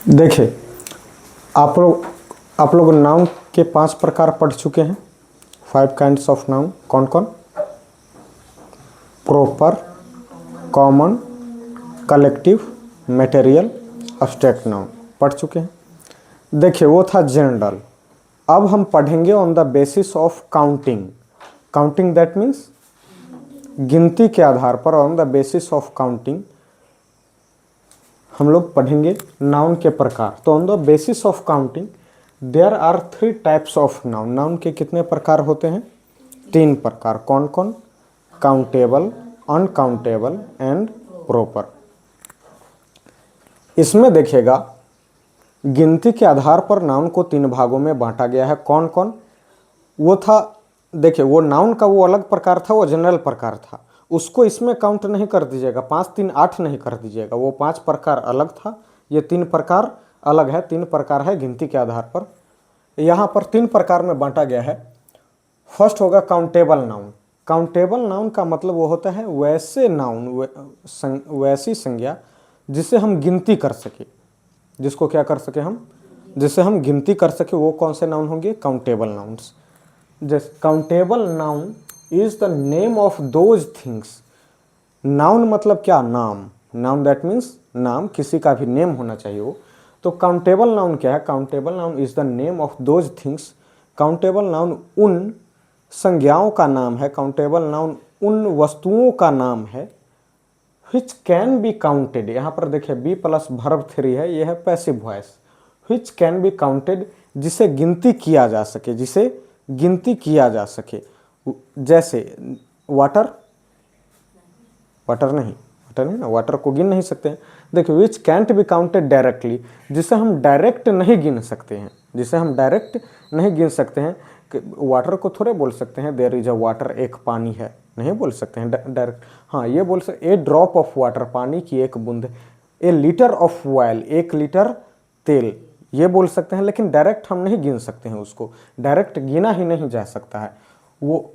देखिए, आप लोग नाउन के 5 प्रकार पढ़ चुके हैं। 5 काइंड्स ऑफ नाउन कौन कौन? Proper, common, collective, material, abstract noun पढ़ चुके हैं। देखिए, वो था जनरल। अब हम पढ़ेंगे on the basis of counting. Counting that means गिनती के आधार पर, on the basis of counting हम लोग पढ़ेंगे नाउन के प्रकार। तो on the basis of counting there are 3 types of noun. Noun के कितने प्रकार होते हैं? 3 प्रकार। कौन कौन? Countable, uncountable and proper. इसमें देखिएगा, गिनती के आधार पर नाउन को 3 भागों में बांटा गया है। कौन कौन? वो था, देखिए, वो नाउन का वो अलग प्रकार था, वो जनरल प्रकार था। उसको इसमें काउंट नहीं कर दीजिएगा, 5 3 8 नहीं कर दीजिएगा। वो 5 प्रकार अलग था, ये 3 प्रकार अलग है। 3 प्रकार है गिनती के आधार पर। यहाँ पर 3 प्रकार में बांटा गया है। फर्स्ट होगा काउंटेबल नाउन। काउंटेबल नाउन का मतलब वो होता है वैसे नाउन, वैसी संज्ञा जिसे हम गिनती कर सके। जिसको क्या कर सके हम? जिसे हम गिनती कर सके। वो कौन से नाउन होंगे? Countable nouns. जैसे countable noun is the name of those things. Noun मतलब क्या? नाम। नाउन दैट मीन्स नाम, किसी का भी नेम होना चाहिए वो। तो काउंटेबल नाउन क्या है? Countable noun is the name of those things. Countable noun उन संज्ञाओं का नाम है, काउंटेबल नाउन उन वस्तुओं का नाम है which कैन बी काउंटेड। यहाँ पर देखिए बी प्लस वर्ब 3 है, यह है passive voice. which can be counted, जिसे गिनती किया जा सके, जिसे गिनती किया जा सके। जैसे वाटर, वाटर नहीं, वाटर नहीं ना, वाटर को गिन नहीं सकते हैं। देखिए विच कैंट बी काउंटेड डायरेक्टली, जिसे हम डायरेक्ट नहीं गिन सकते हैं, जिसे हम डायरेक्ट नहीं गिन सकते हैं। वाटर को थोड़े बोल सकते हैं देयर इज अ वाटर, एक पानी है, नहीं बोल सकते हैं डायरेक्ट। हाँ, ये बोल सकते, ए ड्रॉप ऑफ वाटर, पानी की एक बूंद। ए लीटर ऑफ ऑयल, 1 लीटर तेल, ये बोल सकते हैं। लेकिन डायरेक्ट हम नहीं गिन सकते हैं, उसको डायरेक्ट गिना ही नहीं जा सकता है वो।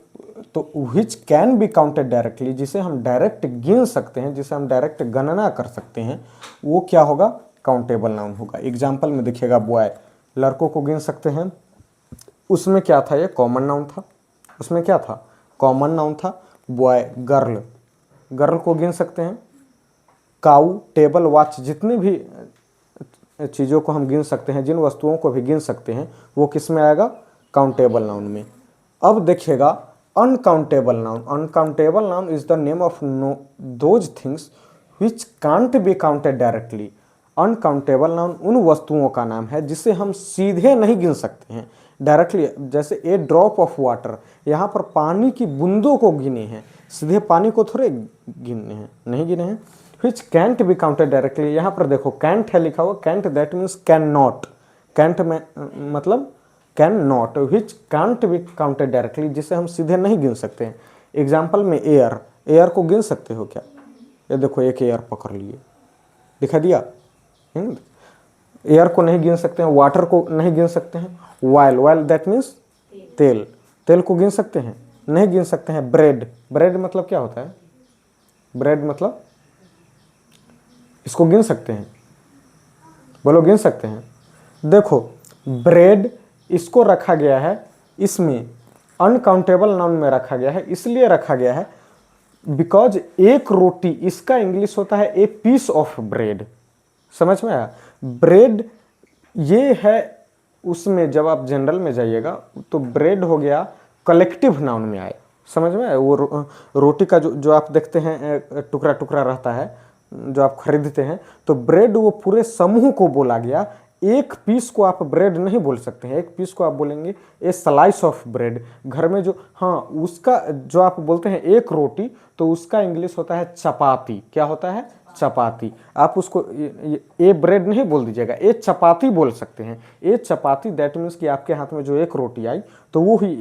तो which can be counted directly, जिसे हम डायरेक्ट गिन सकते हैं, जिसे हम डायरेक्ट गणना कर सकते हैं, वो क्या होगा? काउंटेबल नाउन होगा। एग्जाम्पल में देखिएगा, बॉय, लड़कों को गिन सकते हैं। उसमें क्या था? ये कॉमन नाउन था। उसमें क्या था? कॉमन नाउन था। बॉय, गर्ल, गर्ल को गिन सकते हैं। काऊ, टेबल, वॉच, जितनी भी चीज़ों को हम गिन सकते हैं, जिन वस्तुओं को भी गिन सकते हैं, वो किस में आएगा? काउंटेबल नाउन में। अब देखिएगा uncountable noun. Uncountable noun is the name of those things which can't be counted directly. Uncountable noun उन वस्तुओं का नाम है जिसे हम सीधे नहीं गिन सकते हैं डायरेक्टली। जैसे ए ड्रॉप ऑफ वाटर, यहाँ पर पानी की बूंदों को गिने हैं, सीधे पानी को थोड़े गिने हैं, नहीं गिने हैं। Which can't be counted directly, यहाँ पर देखो कैंट है लिखा हुआ। Can't that means can not. Can't में मतलब can not. Which can't be counted directly, जिसे हम सीधे नहीं गिन सकते हैं। एग्जाम्पल में एयर, एयर को गिन सकते हो क्या? ये देखो, एक एयर पकड़ लिए, दिखा दिया। एयर को नहीं गिन सकते हैं। वाटर को नहीं गिन सकते हैं। ऑयल, ऑयल दैट मीन्स तेल, तेल को गिन सकते हैं? नहीं गिन सकते हैं। ब्रेड, ब्रेड मतलब क्या होता है? ब्रेड मतलब, इसको गिन सकते हैं? बोलो, गिन सकते हैं? देखो, ब्रेड इसको रखा गया है, इसमें अनकाउंटेबल नाउन में रखा गया है। इसलिए रखा गया है बिकॉज एक रोटी, इसका इंग्लिश होता है ए पीस ऑफ ब्रेड। समझ में आया? ब्रेड ये है। उसमें जब आप जनरल में जाइएगा तो ब्रेड हो गया, कलेक्टिव नाउन में आए। समझ में आया? वो रोटी का जो आप देखते हैं टुकड़ा टुकड़ा रहता है, जो आप खरीदते हैं, तो ब्रेड वो पूरे समूह को बोला गया। एक पीस को आप ब्रेड नहीं बोल सकते हैं, एक पीस को आप बोलेंगे ए स्लाइस ऑफ ब्रेड। घर में जो, हाँ, उसका जो आप बोलते हैं एक रोटी, तो उसका इंग्लिश होता है चपाती। क्या होता है? चपाती। आप उसको ए ब्रेड नहीं बोल दीजिएगा, ए चपाती बोल सकते हैं। ए चपाती दैट मीन्स कि आपके हाथ में जो एक रोटी आई तो वो ही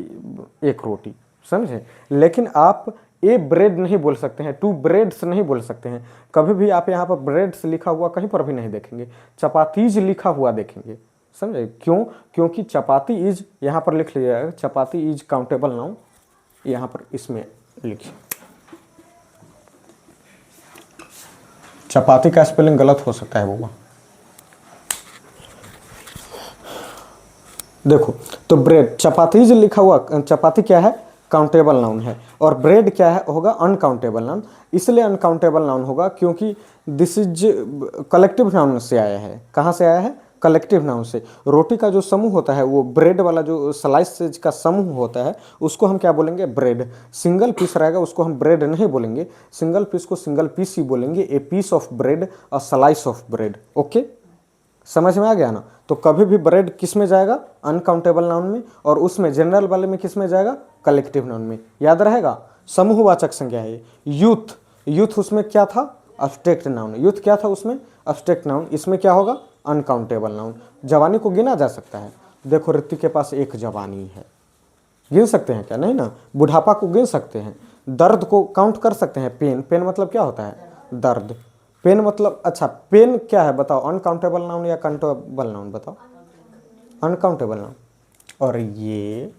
एक रोटी, समझे? लेकिन आप ए ब्रेड नहीं बोल सकते हैं, 2 ब्रेड्स नहीं बोल सकते हैं। कभी भी आप यहाँ पर ब्रेड्स लिखा हुआ कहीं पर भी नहीं देखेंगे, चपातीज लिखा हुआ देखेंगे। समझे? क्यों? क्योंकि चपाती इज, यहाँ पर लिख लीजिएगा, चपाती इज काउंटेबल नाउन। यहाँ पर इसमें लिखिए, चपाती का स्पेलिंग गलत हो सकता है वो। देखो, तो ब्रेड, चपाती जो लिखा हुआ, चपाती क्या है, काउंटेबल नाउन है, और ब्रेड क्या है, होगा अनकाउंटेबल नाउन। इसलिए अनकाउंटेबल नाउन होगा क्योंकि दिस इज कलेक्टिव नाउन से आया है। कहाँ से आया है, कलेक्टिव नाउन से। रोटी का जो समूह होता है, वो ब्रेड वाला जो स्लाइस का समूह होता है, उसको हम क्या बोलेंगे, ब्रेड। सिंगल पीस रहेगा उसको हम ब्रेड नहीं बोलेंगे, सिंगल पीस को सिंगल पीस ही बोलेंगे, a piece of bread, a slice of bread. Okay, समझ में आ गया ना। तो कभी भी ब्रेड किस में जाएगा, अनकाउंटेबल नाउन में, और उसमें जनरल वाले में किस में जाएगा, कलेक्टिव नाउन में। याद रहेगा, समूहवाचक संज्ञा है। यूथ, यूथ उसमें क्या था, अब्स्ट्रैक्ट नाउन। यूथ क्या था उसमें, अब्स्ट्रैक्ट नाउन। इसमें क्या होगा, अनकाउंटेबल नाउन। जवानी को गिना जा सकता है, देखो ऋतिक के पास एक जवानी है, गिन सकते हैं क्या, नहीं ना। बुढ़ापा को गिन सकते हैं। दर्द को काउंट कर सकते हैं। पेन, पेन मतलब क्या होता है, दर्द। पेन मतलब, अच्छा पेन क्या है बताओ, अनकाउंटेबल नाउन या काउंटेबल नाउन, बताओ। Uncountable noun. और ये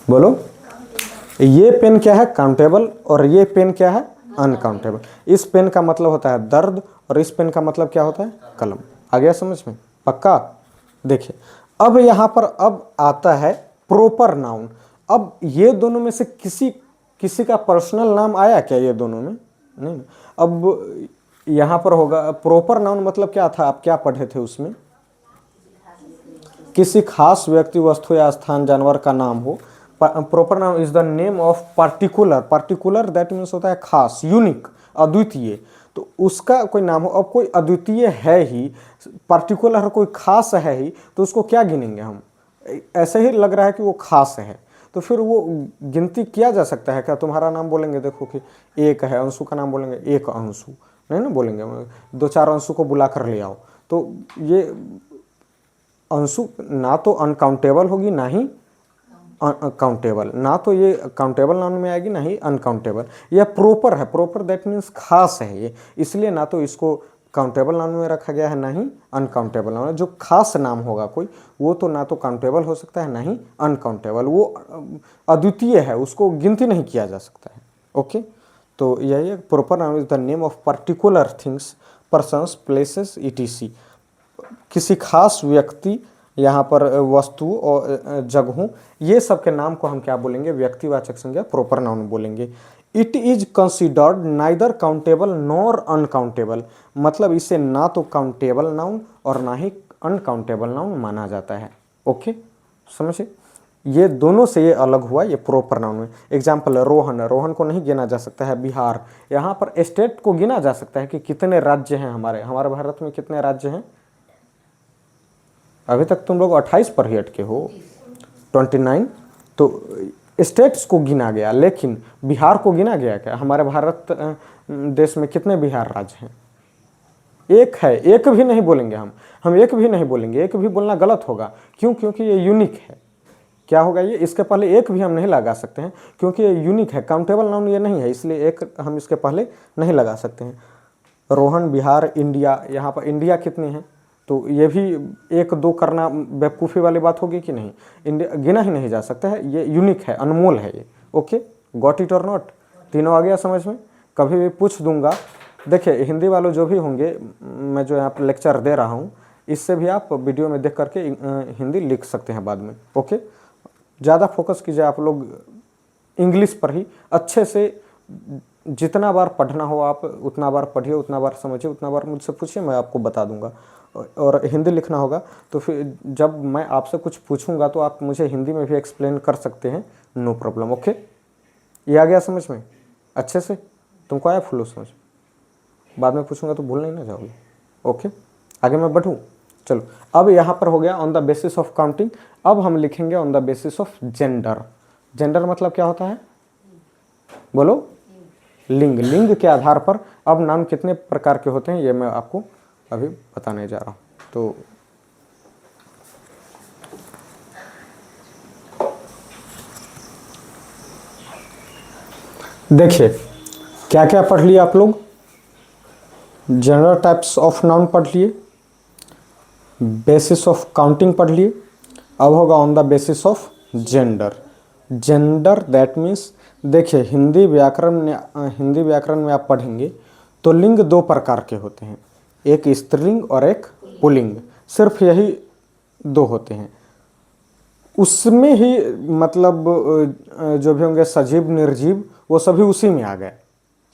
बोलो, ये पेन क्या है, काउंटेबल, और ये पेन क्या है, अनकाउंटेबल। इस पेन का मतलब होता है दर्द, और इस पेन का मतलब क्या होता है, कलम। आ गया समझ में, पक्का। देखिए, अब यहां पर अब आता है प्रॉपर नाउन। अब ये दोनों में से किसी किसी का पर्सनल नाम आया क्या, ये दोनों में, नहीं। अब यहां पर होगा प्रॉपर नाउन, मतलब क्या था, आप क्या पढ़े थे उसमें, किसी खास व्यक्ति, वस्तु या स्थान, जानवर का नाम हो। Proper noun is the name of particular, particular that means होता है खास, यूनिक, अद्वितीय। तो उसका कोई नाम हो, अब कोई अद्वितीय है ही, पार्टिकुलर कोई खास है ही, तो उसको क्या गिनेंगे हम। ऐसे ही लग रहा है कि वो खास है, तो फिर वो गिनती किया जा सकता है क्या। तुम्हारा नाम बोलेंगे, देखो कि एक है, अंशु का नाम बोलेंगे, एक अंशु, नहीं ना बोलेंगे, दो चार अंशु को बुला कर ले आओ। तो ये अंशु ना तो अनकाउंटेबल होगी, ना ही काउंटेबल, ना तो ये काउंटेबल नाउन में आएगी, ना ही अनकाउंटेबल। यह प्रॉपर है, प्रॉपर दैट मीन्स खास है ये, इसलिए ना तो इसको काउंटेबल नाउन में रखा गया है, ना ही अनकाउंटेबल नाउन। जो खास नाम होगा कोई, वो तो ना तो काउंटेबल हो सकता है, ना ही अनकाउंटेबल। वो अद्वितीय है, उसको गिनती नहीं किया जा सकता है। ओके, तो यही proper noun is the name of particular things, persons, places, etc. किसी खास व्यक्ति, यहाँ पर वस्तु और जगहों, ये सब के नाम को हम क्या बोलेंगे, व्यक्तिवाचक संज्ञा, प्रॉपर नाउन बोलेंगे। It is considered neither countable nor uncountable, मतलब इसे ना तो काउंटेबल नाउन और ना ही अनकाउंटेबल नाउन माना जाता है। ओके, समझे, ये दोनों से ये अलग हुआ, ये प्रॉपर नाउन में। एग्जाम्पल, रोहन, रोहन को नहीं गिना जा सकता है, बिहार। यहाँ पर स्टेट को गिना जा सकता है कि कितने राज्य हैं हमारे भारत में, कितने राज्य हैं। अभी तक तुम लोग 28 पर ही अटके हो, 29। तो स्टेट्स को गिना गया, लेकिन बिहार को गिना गया क्या। हमारे भारत देश में कितने बिहार राज्य हैं, एक है। एक भी नहीं बोलेंगे हम एक भी नहीं बोलेंगे, एक भी बोलना गलत होगा। क्यों, क्योंकि ये यूनिक है। क्या होगा ये, इसके पहले एक भी हम नहीं लगा सकते हैं, क्योंकि ये यूनिक है, काउंटेबल नाउन ये नहीं है, इसलिए एक हम इसके पहले नहीं लगा सकते हैं। रोहन, बिहार, इंडिया, यहाँ पर इंडिया कितनी है, तो ये भी एक दो करना बेवकूफ़ी वाली बात होगी कि नहीं। इंडिया गिना ही नहीं जा सकता है, ये यूनिक है, अनमोल है ये। ओके, गॉट इट और नॉट, तीनों आ गया समझ में। कभी भी पूछ दूंगा। देखिए, हिंदी वालों जो भी होंगे, मैं जो यहाँ पर लेक्चर दे रहा हूँ, इससे भी आप वीडियो में देख करके हिंदी लिख सकते हैं बाद में। ओके, ज़्यादा फोकस कीजिए आप लोग इंग्लिश पर ही, अच्छे से जितना बार पढ़ना हो आप उतना बार पढ़िए, उतना बार समझिए, उतना बार मुझसे पूछिए, मैं आपको बता दूंगा। और हिंदी लिखना होगा तो फिर जब मैं आपसे कुछ पूछूंगा तो आप मुझे हिंदी में भी एक्सप्लेन कर सकते हैं, नो प्रॉब्लम। ओके, ये आ गया समझ में अच्छे से, तुमको आया फुल्लो समझ। बाद में पूछूंगा तो भूल नहीं ना जाओगे। ओके, आगे मैं बढ़ूँ, चलो। अब यहाँ पर हो गया on the basis of counting. अब हम लिखेंगे on the basis of gender. Gender मतलब क्या होता है, बोलो, लिंग। लिंग के आधार पर अब नाम कितने प्रकार के होते हैं ये मैं आपको अभी बताने जा रहा हूं। तो देखिए, क्या क्या पढ़ लिए आप लोग, जनरल टाइप्स ऑफ नाउन पढ़ लिए, बेसिस ऑफ काउंटिंग पढ़ लिए। अब होगा on the basis of gender. Gender that means, देखिए हिंदी व्याकरण में आप पढ़ेंगे तो लिंग दो प्रकार के होते हैं, एक स्त्रीलिंग और एक पुल्लिंग। सिर्फ यही दो होते हैं। उसमें ही मतलब जो भी होंगे सजीव निर्जीव वो सभी उसी में आ गए,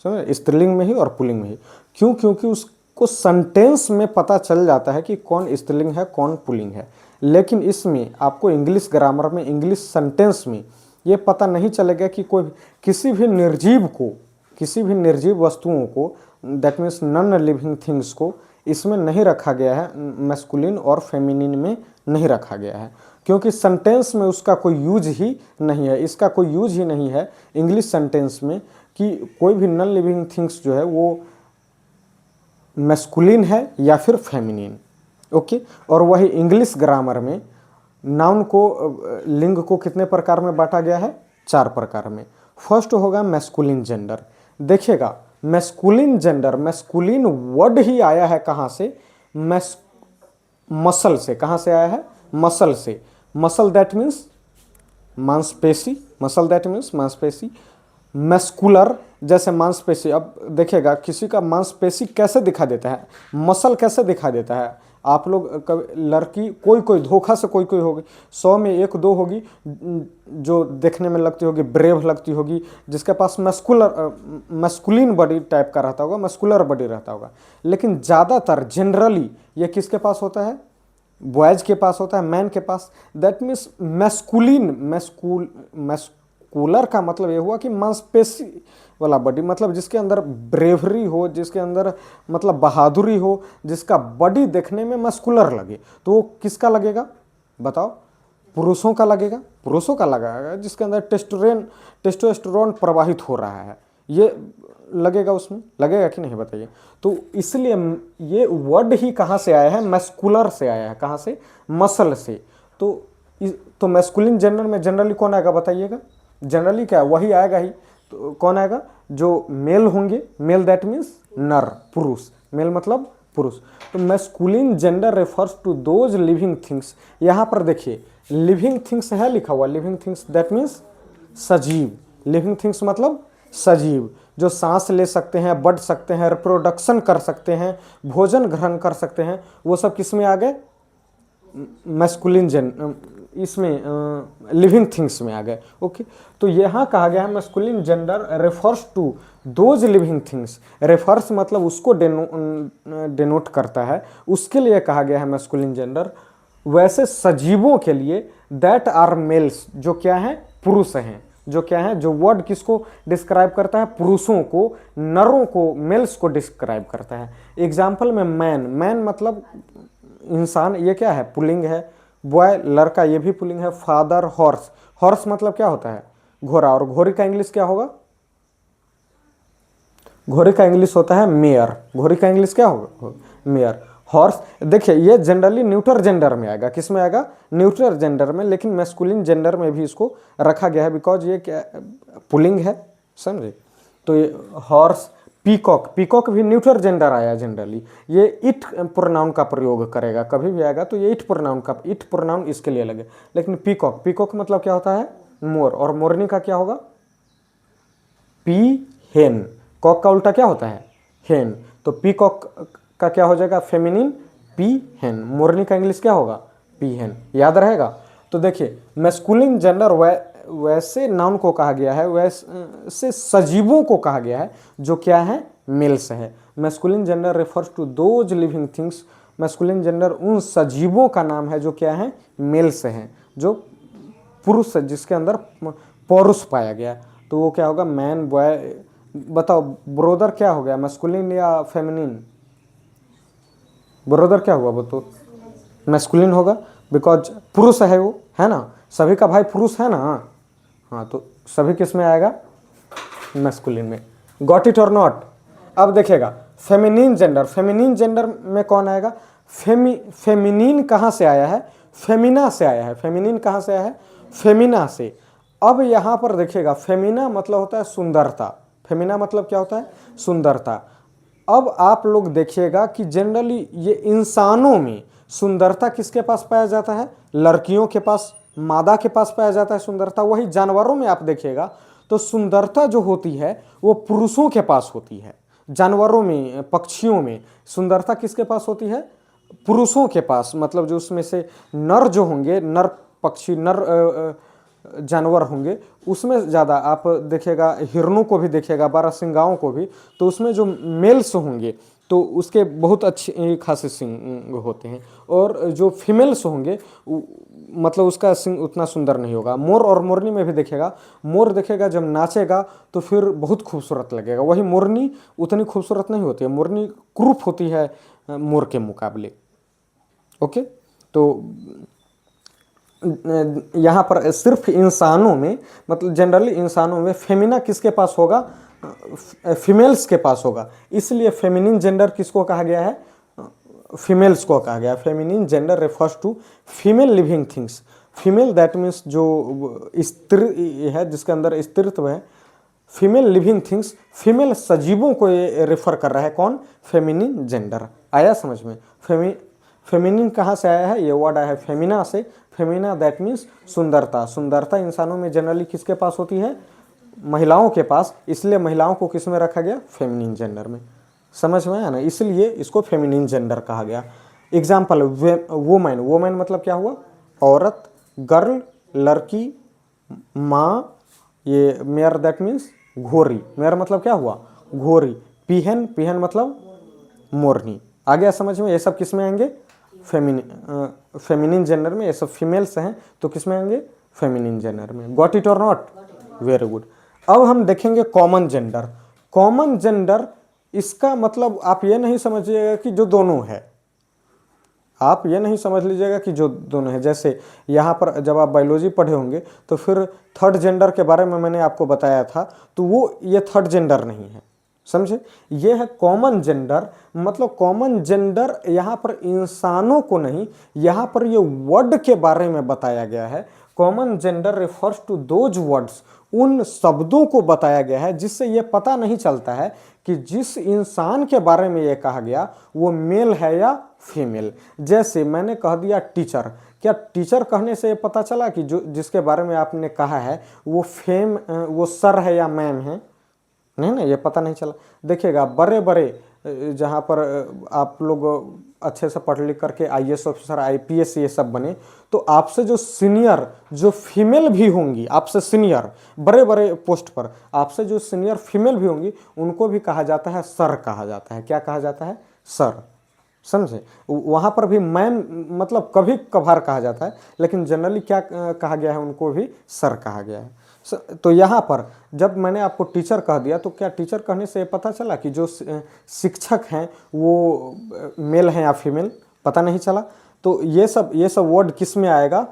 समझे, स्त्रीलिंग में ही और पुल्लिंग में ही। क्यों? क्योंकि उसको सेंटेंस में पता चल जाता है कि कौन स्त्रीलिंग है कौन पुल्लिंग है। लेकिन इसमें आपको इंग्लिश ग्रामर में, इंग्लिश सेंटेंस में ये पता नहीं चलेगा कि कोई किसी भी निर्जीव को, किसी भी निर्जीव वस्तुओं को, that means non living things को इसमें नहीं रखा गया है, मैस्कुलिन और फेमिनिन में नहीं रखा गया है, क्योंकि सेंटेंस में उसका कोई यूज ही नहीं है, इसका कोई यूज ही नहीं है इंग्लिश सेंटेंस में कि कोई भी नॉन लिविंग थिंग्स जो है वो मैस्कुलिन है या फिर फेमिनिन। ओके। और वही इंग्लिश ग्रामर में नाउन को, लिंग को कितने प्रकार में बांटा गया है? 4 प्रकार में। फर्स्ट होगा मैस्कुलिन जेंडर। देखिएगा मैस्कुलिन जेंडर, मैस्कुलिन वर्ड ही आया है कहाँ से? मसल से। कहाँ से आया है? मसल से। मसल दैट मीन्स मांसपेशी, मसल दैट मीन्स मांसपेशी। मस्कुलर जैसे मांसपेशी। अब देखिएगा किसी का मांसपेशी कैसे दिखा देता है, मसल कैसे दिखा देता है। आप लोग लड़की कोई कोई धोखा से कोई कोई होगी, 100 में 1-2 होगी जो देखने में लगती होगी ब्रेव लगती होगी, जिसके पास मस्कुलिन बॉडी टाइप का रहता होगा, मस्कुलर बॉडी रहता होगा। लेकिन ज़्यादातर जनरली ये किसके पास होता है? बॉयज़ के पास होता है, मैन के पास। दैट मीन्स मैस्कुलिन, मैस्कुलर का मतलब ये हुआ कि मांसपेशी वाला बॉडी, मतलब जिसके अंदर ब्रेवरी हो, जिसके अंदर मतलब बहादुरी हो, जिसका बॉडी देखने में मस्कुलर लगे, तो वो किसका लगेगा बताओ? पुरुषों का लगेगा, पुरुषों का लगेगा जिसके अंदर टेस्टोस्टेरोन प्रवाहित हो रहा है, ये लगेगा, उसमें लगेगा कि नहीं बताइए। तो इसलिए ये वर्ड ही कहाँ से आया है? मस्कुलर से आया है। कहाँ से? मसल से। तो मैस्कुलिन जेंडर में जनरली कौन आएगा बताइएगा? जनरली क्या वही आएगा ही। तो कौन आएगा? जो मेल होंगे, मेल दैट मीन्स नर, पुरुष, मेल मतलब पुरुष। तो masculine gender refers to those living things. यहाँ पर देखिए लिविंग थिंग्स है लिखा हुआ, लिविंग थिंग्स दैट मीन्स सजीव। लिविंग थिंग्स मतलब सजीव, जो सांस ले सकते हैं, बढ़ सकते हैं, रिप्रोडक्शन कर सकते हैं, भोजन ग्रहण कर सकते हैं, वो सब किस में आ गए? मैस्कुलिन इसमें लिविंग थिंग्स में आ गए। ओके। तो यहाँ कहा गया है masculine gender refers to those living things. Refers मतलब उसको डेनोट करता है, उसके लिए कहा गया है मैस्कुलिन जेंडर। वैसे सजीवों के लिए दैट आर मेल्स, जो क्या है? पुरुष हैं। जो क्या है? जो वर्ड किसको डिस्क्राइब करता है? पुरुषों को, नरों को, मेल्स को डिस्क्राइब करता है। एग्जाम्पल में मैन, मैन मतलब इंसान, ये क्या है? पुल्लिंग है। बॉय लड़का, ये भी पुल्लिंग है। फादर, हॉर्स, हॉर्स मतलब क्या होता है? घोड़ा। और घोड़े का इंग्लिश क्या होगा? घोड़े का इंग्लिश होता है मेयर। घोड़े का इंग्लिश क्या होगा? मेयर। हॉर्स, देखिए ये जनरली न्यूटर जेंडर में आएगा। किस में आएगा? न्यूटर जेंडर में। लेकिन मैस्कुलिन जेंडर में भी इसको रखा गया है बिकॉज ये क्या पुल्लिंग है, समझे। तो ये हॉर्स, पीकॉक, पीकॉक भी न्यूटर जेंडर आया जनरली। ये इट प्रोनाउन का प्रयोग करेगा, कभी भी आएगा तो ये इट प्रोनाउन इसके लिए लगे। लेकिन पीकॉक, पीकॉक मतलब क्या होता है? मोर। और मोरनी का क्या होगा? पी हेन। कॉक का उल्टा क्या होता है? हेन। तो पीकॉक का क्या हो जाएगा? फेमिनिन, पी हेन। मोरनी का इंग्लिश क्या होगा? पी हेन। याद रहेगा। तो देखिए मैस्कुलिन जेंडर वैसे नाउन को कहा गया है, वैसे सजीवों को कहा गया है जो क्या है? मेल्स है। Masculine gender refers to those living things. Masculine gender उन सजीवों का नाम है जो क्या है? मेल्स हैं, जो पुरुष है, जिसके अंदर पौरुष पाया गया। तो वो क्या होगा? Man, boy. बताओ ब्रोदर क्या हो गया? मैस्कुलिन या फेमिनिन? ब्रोदर क्या हुआ? वो तो मैस्कुलिन होगा बिकॉज पुरुष है वो, है ना। सभी का भाई पुरुष है ना। हाँ, तो सभी किस में आएगा? मैस्कुलिन में। गॉट इट और नॉट? अब देखिएगा फेमिनिन जेंडर, फेमिनिन जेंडर में कौन आएगा? फेमिनिन कहाँ से आया है? फेमिना से आया है। फेमिनिन कहाँ से आया है? फेमिना से। अब यहाँ पर देखिएगा फेमिना मतलब होता है सुंदरता। फेमिना मतलब क्या होता है? सुंदरता। अब आप लोग देखिएगा कि जनरली ये इंसानों में सुंदरता किसके पास पाया जाता है? लड़कियों के पास, मादा के पास पाया जाता है सुंदरता। वही जानवरों में आप देखिएगा तो सुंदरता जो होती है वो पुरुषों के पास होती है। जानवरों में, पक्षियों में सुंदरता किसके पास होती है? पुरुषों के पास, मतलब जो उसमें से नर जो होंगे, नर पक्षी, नर जानवर होंगे, उसमें ज़्यादा आप देखिएगा, हिरणों को भी देखिएगा, बारहसिंगाओं को भी, तो उसमें जो मेल्स होंगे तो उसके बहुत अच्छे खासे सिंग होते हैं, और जो फीमेल्स होंगे मतलब उसका सिंग उतना सुंदर नहीं होगा। मोर और मोरनी में भी देखिएगा, मोर देखिएगा जब नाचेगा तो फिर बहुत खूबसूरत लगेगा, वही मोरनी उतनी खूबसूरत नहीं होती है, मोरनी क्रूप होती है मोर के मुकाबले। ओके, तो यहाँ पर सिर्फ इंसानों में, मतलब जनरली इंसानों में फेमिना किसके पास होगा, फीमेल्स के पास होगा, इसलिए फेमिनिन जेंडर किसको कहा गया है, फीमेल्स को कहा गया। Feminine gender refers to female living things, female that means जो स्त्री है, जिसके अंदर स्त्रीत्व है, फीमेल लिविंग थिंग्स, फीमेल सजीवों को ये रेफर कर रहा है, कौन, फेमिनिन जेंडर। आया समझ में? फेमिनिन कहाँ से आया है, ये वर्ड आया है फेमिना से, फेमिना दैट मीन्स सुंदरता, सुंदरता इंसानों में जनरली किसके पास होती है, महिलाओं के पास, इसलिए महिलाओं को किस में रखा गया, फेमिनिन जेंडर में। समझ में आया ना, इसलिए इसको फेमिनिन जेंडर कहा गया। एग्जाम्पल, वुमेन, वुमेन मतलब क्या हुआ, औरत, गर्ल लड़की, माँ, ये mayor that means Ghori, mayor मतलब क्या हुआ, घोरी, पीहन, पीहन मतलब मोरनी। आ गया समझ में? ये सब किस में आएंगे, फेमिनिन जेंडर में। ये सब फीमेल्स हैं तो किस में आएंगे, फेमिनिन जेंडर में। गॉट इट और नॉट? Very good. अब हम देखेंगे कॉमन जेंडर। कॉमन जेंडर, इसका मतलब आप ये नहीं समझिएगा कि जो दोनों है, आप ये नहीं समझ लीजिएगा कि जो दोनों है। जैसे यहाँ पर जब आप बायोलॉजी पढ़े होंगे तो फिर थर्ड जेंडर के बारे में मैंने आपको बताया था, तो वो ये थर्ड जेंडर नहीं है, समझे? ये है कॉमन जेंडर। मतलब कॉमन जेंडर यहाँ पर इंसानों को नहीं, यहाँ पर ये वर्ड के बारे में बताया गया है। Common gender refers to those words, उन शब्दों को बताया गया है जिससे ये पता नहीं चलता है कि जिस इंसान के बारे में ये कहा गया वो मेल है या फीमेल। जैसे मैंने कह दिया टीचर, क्या टीचर कहने से ये पता चला कि जो जिसके बारे में आपने कहा है वो सर है या मैम है? नहीं ना, ये पता नहीं चला। देखिएगा बड़े बड़े जहाँ पर आप लोग अच्छे से पढ़ लिख करके आईएएस ऑफिसर, आईपीएस ये सब बने, तो आपसे जो सीनियर जो फीमेल भी होंगी, आपसे सीनियर बड़े बड़े पोस्ट पर आपसे जो सीनियर फीमेल भी होंगी, उनको भी कहा जाता है सर, कहा जाता है। क्या कहा जाता है? सर। समझे? वहाँ पर भी मैम मतलब कभी कभार कहा जाता है, लेकिन जनरली क्या कहा गया है, उनको भी सर कहा गया है। तो यहाँ पर जब मैंने आपको टीचर कह दिया, तो क्या टीचर कहने से पता चला कि जो शिक्षक हैं वो मेल हैं या फीमेल? पता नहीं चला। तो ये सब वर्ड किस में आएगा?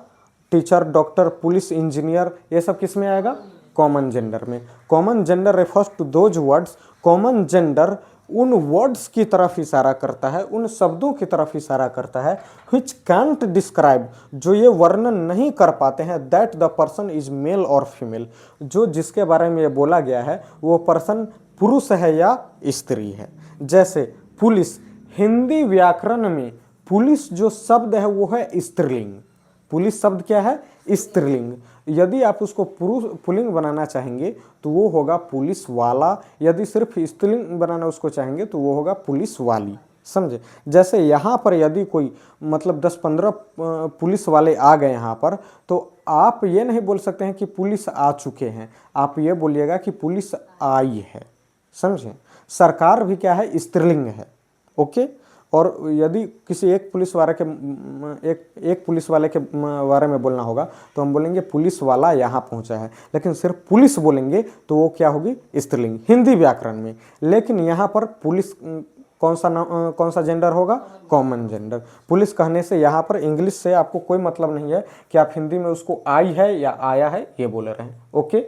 टीचर, डॉक्टर, पुलिस, इंजीनियर, ये सब किस में आएगा? कॉमन जेंडर में। Common gender refers to those words, common gender उन वर्ड्स की तरफ इशारा करता है, उन शब्दों की तरफ इशारा करता है which can't describe, जो ये वर्णन नहीं कर पाते हैं that the person is male और फीमेल, जो जिसके बारे में ये बोला गया है वो पर्सन पुरुष है या स्त्री है। जैसे पुलिस, हिंदी व्याकरण में पुलिस जो शब्द है वो है स्त्रीलिंग। पुलिस शब्द क्या है? स्त्रीलिंग। यदि आप उसको पुल्लिंग बनाना चाहेंगे तो वो होगा पुलिस वाला, यदि सिर्फ स्त्रीलिंग बनाना उसको चाहेंगे तो वो होगा पुलिस वाली। समझे? जैसे यहाँ पर यदि कोई मतलब 10-15 पुलिस वाले आ गए यहाँ पर, तो आप ये नहीं बोल सकते हैं कि पुलिस आ चुके हैं, आप ये बोलिएगा कि पुलिस आई है। समझे? सरकार भी क्या है? स्त्रीलिंग है। ओके। और यदि किसी एक पुलिस वाले के बारे में बोलना होगा तो हम बोलेंगे पुलिस वाला यहाँ पहुँचा है, लेकिन सिर्फ पुलिस बोलेंगे तो वो क्या होगी? स्त्रीलिंग, हिंदी व्याकरण में। लेकिन यहाँ पर पुलिस कौन सा जेंडर होगा? Common gender. पुलिस कहने से यहाँ पर इंग्लिश से आपको कोई मतलब नहीं है कि आप हिंदी में उसको आई है या आया है ये बोल रहे हैं। ओके,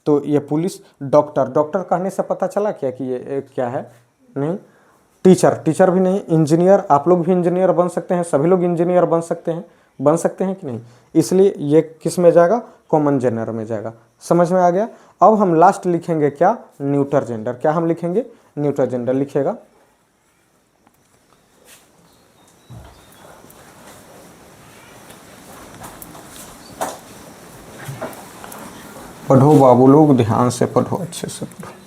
तो ये पुलिस। डॉक्टर, डॉक्टर कहने से पता चला क्या कि ये क्या है? नहीं। टीचर, टीचर भी नहीं। इंजीनियर, आप लोग भी इंजीनियर बन सकते हैं, सभी लोग इंजीनियर बन सकते हैं कि नहीं? इसलिए ये किस में जाएगा? कॉमन जेंडर में जाएगा। समझ में आ गया? अब हम लास्ट लिखेंगे क्या? Neuter gender. क्या हम लिखेंगे? न्यूटर जेंडर लिखिएगा। पढ़ो बाबू लोग, ध्यान से पढ़ो, अच्छे से पढ़ो।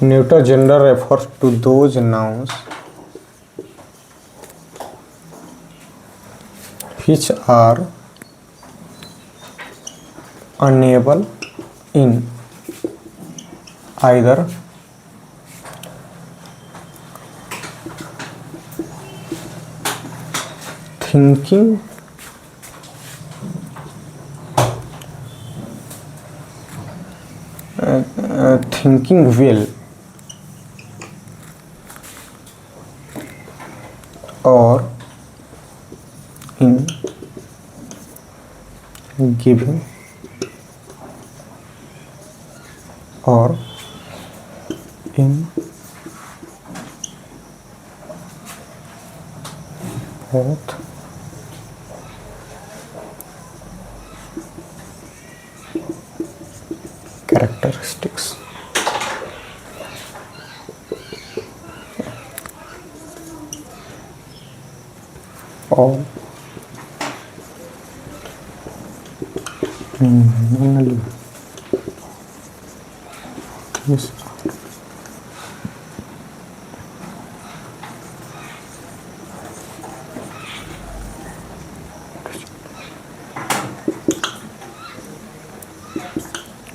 neuter gender refers to those nouns which are unable in either thinking well or in giving or in both characteristics. All yes.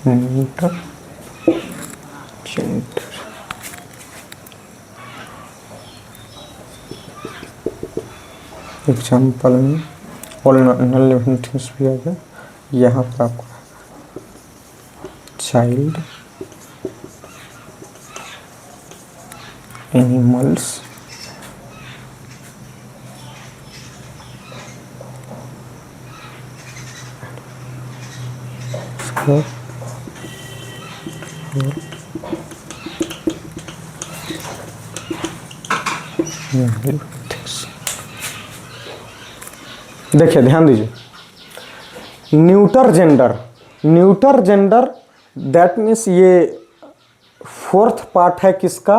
Neuter gender. Example में ऑल नॉन लिविंग थिंग्स भी आ गया। यहाँ पर आपको चाइल्ड, एनिमल्स, देखिए ध्यान दीजिए, neuter gender, neuter gender that means ये फोर्थ पार्ट है किसका,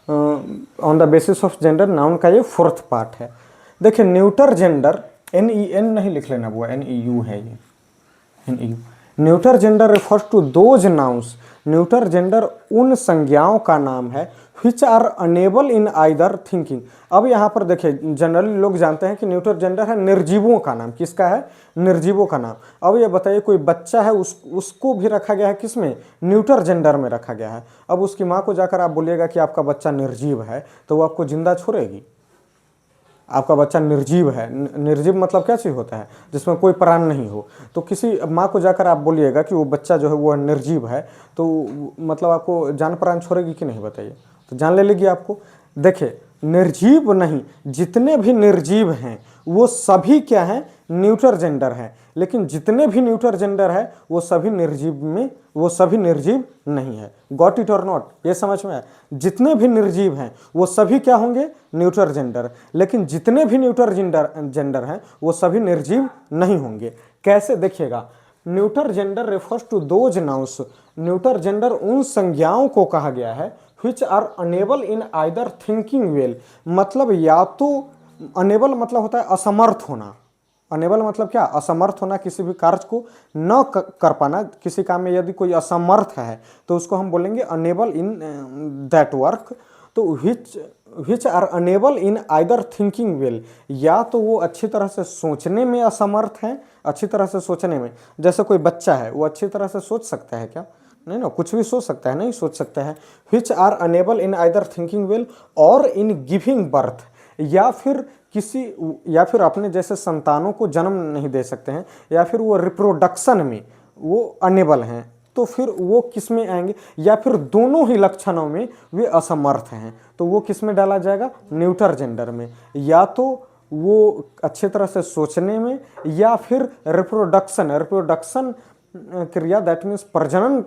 on the basis of gender noun का ये फोर्थ पार्ट है। देखिए न्यूटर जेंडर, NEN नहीं लिख लेना बुआ, NEU है ये, NEU। Neuter gender refers to those nouns, neuter gender उन संज्ञाओं का नाम है which are unable in either thinking। अब यहाँ पर देखिए जनरली लोग जानते हैं कि न्यूटर जेंडर है निर्जीवों का नाम, किसका है, निर्जीवों का नाम। अब ये बताइए कोई बच्चा है उसको भी रखा गया है किसमें, न्यूटर जेंडर में रखा गया है। अब उसकी माँ को जाकर आप बोलिएगा कि आपका बच्चा निर्जीव है तो वो आपको जिंदा छोड़ेगी? आपका बच्चा निर्जीव है, निर्जीव मतलब क्या चीज़ होता है, जिसमें कोई प्राण नहीं हो। तो किसी माँ को जाकर आप बोलिएगा कि वो बच्चा जो है वो निर्जीव है तो मतलब आपको जान प्राण छोड़ेगी कि नहीं, बताइए? तो जान ले लेगी आपको। देखिए निर्जीव नहीं, जितने भी निर्जीव हैं वो सभी क्या हैं, न्यूटर जेंडर हैं। लेकिन जितने भी न्यूटर जेंडर है वो सभी निर्जीव में, वो सभी निर्जीव नहीं है। गॉट इट और नॉट, ये समझ में आया? जितने भी निर्जीव हैं वो सभी क्या होंगे, न्यूटर जेंडर। लेकिन जितने भी न्यूटर जेंडर हैं वो सभी निर्जीव नहीं होंगे। कैसे, देखिएगा, neuter gender refers to those nouns, neuter gender उन संज्ञाओं को कहा गया है which are unable in either thinking well। मतलब या तो अनेबल मतलब होता है असमर्थ होना, अनेबल मतलब क्या, असमर्थ होना, किसी भी कार्य को न कर पाना। किसी काम में यदि कोई असमर्थ है तो उसको हम बोलेंगे अनेबल इन दैट वर्क। तो which are unable in either thinking well, या तो वो अच्छी तरह से सोचने में असमर्थ हैं, अच्छी तरह से सोचने में। जैसे कोई बच्चा है वो अच्छी तरह से सोच सकता है क्या, नहीं ना, कुछ भी सोच सकता है, नहीं सोच सकता है। which are unable in either thinking well और in giving birth, या फिर किसी, या फिर अपने जैसे संतानों को जन्म नहीं दे सकते हैं, या फिर वो रिप्रोडक्शन में वो अनेबल हैं, तो फिर वो किस में आएंगे, या फिर दोनों ही लक्षणों में वे असमर्थ हैं तो वो किस में डाला जाएगा, न्यूटर जेंडर में। या तो वो अच्छी तरह से सोचने में, या फिर रिप्रोडक्शन क्रिया दैट मीन्स प्रजनन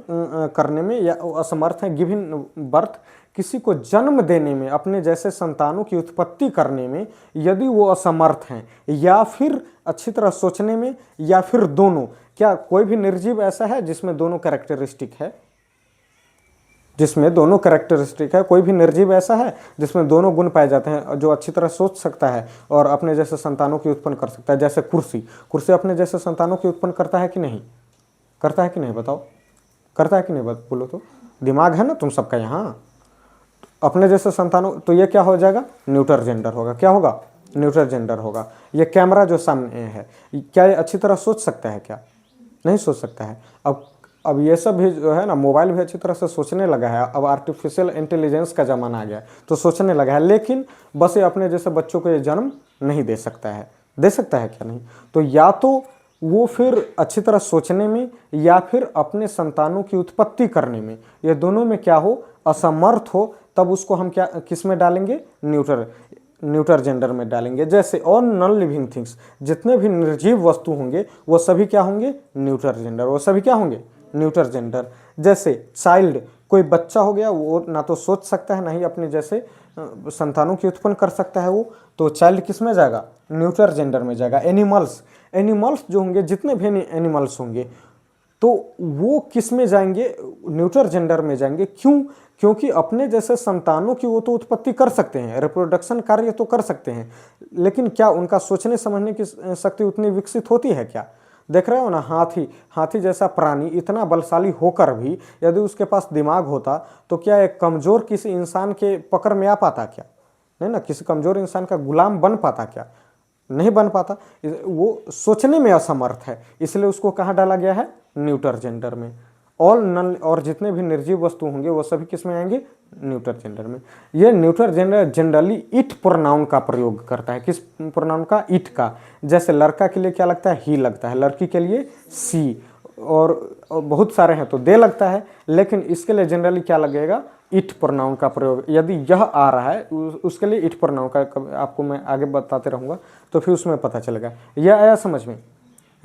करने में या असमर्थ है, गिविंग बर्थ, किसी को जन्म देने में, अपने जैसे संतानों की उत्पत्ति करने में यदि वो असमर्थ हैं, या फिर अच्छी तरह सोचने में, या फिर दोनों। क्या कोई भी निर्जीव ऐसा है जिसमें दोनों कैरेक्टरिस्टिक है, जिसमें दोनों कैरेक्टरिस्टिक है? कोई भी निर्जीव ऐसा है जिसमें दोनों गुण पाए जाते हैं, जो अच्छी तरह सोच सकता है और अपने जैसे संतानों की उत्पन्न कर सकता है? जैसे कुर्सी अपने जैसे संतानों की उत्पन्न करता है कि नहीं, करता है कि नहीं, बताओ, करता है कि नहीं, बोलो तो। दिमाग है ना तुम सबका यहाँ, अपने जैसे संतानों, तो ये क्या हो जाएगा, न्यूटर जेंडर होगा। क्या होगा, न्यूटर जेंडर होगा। ये कैमरा जो सामने है, क्या ये अच्छी तरह सोच सकता है क्या, नहीं सोच सकता है। अब ये सब भी जो है ना, मोबाइल भी अच्छी तरह से सोचने लगा है। अब आर्टिफिशियल इंटेलिजेंस का ज़माना आ गया है, तो सोचने लगा है, लेकिन बस ये अपने जैसे बच्चों को ये जन्म नहीं दे सकता है। दे सकता है क्या, नहीं। तो या तो वो फिर अच्छी तरह सोचने में या फिर अपने संतानों की उत्पत्ति करने में, ये दोनों में क्या हो, असमर्थ हो, तब उसको हम क्या किस में डालेंगे, न्यूटर जेंडर में डालेंगे। जैसे और नॉन लिविंग थिंग्स, जितने भी निर्जीव वस्तु होंगे वो सभी क्या होंगे, न्यूटर जेंडर, वो सभी क्या होंगे, न्यूटर जेंडर। जैसे चाइल्ड, कोई बच्चा हो गया, वो ना तो सोच सकता है, ना ही अपने जैसे संतानों की उत्पन्न कर सकता है वो, तो चाइल्ड किस में जाएगा, न्यूटर जेंडर में जाएगा। एनिमल्स जो होंगे, जितने भी एनिमल्स होंगे, तो वो किस में जाएंगे, न्यूटर जेंडर में जाएंगे। क्यों, क्योंकि अपने जैसे संतानों की वो तो उत्पत्ति कर सकते हैं, रिप्रोडक्शन कार्य तो कर सकते हैं, लेकिन क्या उनका सोचने समझने की शक्ति उतनी विकसित होती है क्या। देख रहे हो ना, हाथी जैसा प्राणी इतना बलशाली होकर भी यदि उसके पास दिमाग होता तो क्या एक कमजोर किसी इंसान के पकड़ में आ पाता क्या, नहीं ना, किसी कमजोर इंसान का गुलाम बन पाता क्या, नहीं बन पाता। वो सोचने में असमर्थ है, इसलिए उसको कहाँ डाला गया है, न्यूटर जेंडर में। ऑल नल और जितने भी निर्जीव वस्तु होंगे वो सभी किस में आएंगे, न्यूटर जेंडर में। ये neuter gender generally it pronoun का प्रयोग करता है। किस प्रोनाउन का, इट का। जैसे लड़का के लिए क्या लगता है, ही लगता है, लड़की के लिए सी, और बहुत सारे हैं तो दे लगता है, लेकिन इसके लिए जनरली क्या लगेगा, इट प्रोनाउन का प्रयोग। यदि यह आ रहा है उसके लिए इट प्रोनाउन का, आपको मैं आगे बताते रहूँगा तो फिर उसमें पता चलेगा। यह आया समझ में,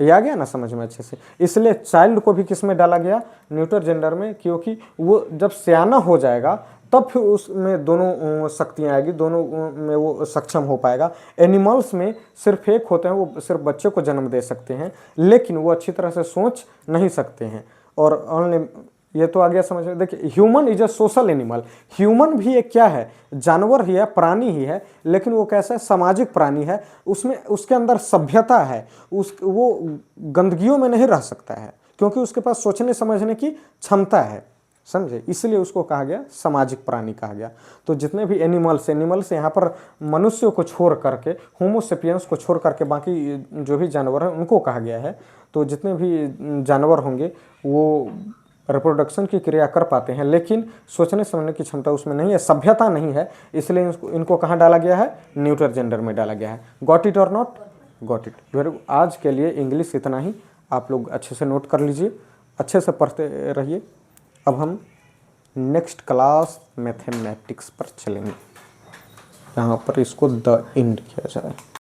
ये आ गया ना समझ में अच्छे से। इसलिए चाइल्ड को भी किस में डाला गया, न्यूटर जेंडर में, क्योंकि वो जब सियाना हो जाएगा तब फिर उसमें दोनों शक्तियाँ आएगी, दोनों में वो सक्षम हो पाएगा। एनिमल्स में सिर्फ एक होते हैं, वो सिर्फ बच्चे को जन्म दे सकते हैं, लेकिन वो अच्छी तरह से सोच नहीं सकते हैं। और ओनली ये तो आ गया समझ में। देखिए, human is a social animal. Human भी एक क्या है, जानवर ही है, प्राणी ही है, लेकिन वो कैसा है, सामाजिक प्राणी है। उसमें उसके अंदर सभ्यता है, वो गंदगियों में नहीं रह सकता है, क्योंकि उसके पास सोचने समझने की क्षमता है, समझे, इसलिए उसको कहा गया सामाजिक प्राणी कहा गया। तो जितने भी एनिमल्स यहाँ पर मनुष्यों को छोड़ करके, होमोसेपियंस को छोड़ करके बाकी जो भी जानवर हैं उनको कहा गया है। तो जितने भी जानवर होंगे वो रिप्रोडक्शन की क्रिया कर पाते हैं, लेकिन सोचने समझने की क्षमता उसमें नहीं है, सभ्यता नहीं है, इसलिए इनको कहाँ डाला गया है, न्यूटर जेंडर में डाला गया है। गॉट इट और नॉट, गॉट इट। वेरी, आज के लिए इंग्लिश इतना ही, आप लोग अच्छे से नोट कर लीजिए, अच्छे से पढ़ते रहिए। अब हम नेक्स्ट क्लास मैथमेटिक्स पर चलेंगे, यहाँ पर इसको द एंड किया जाए।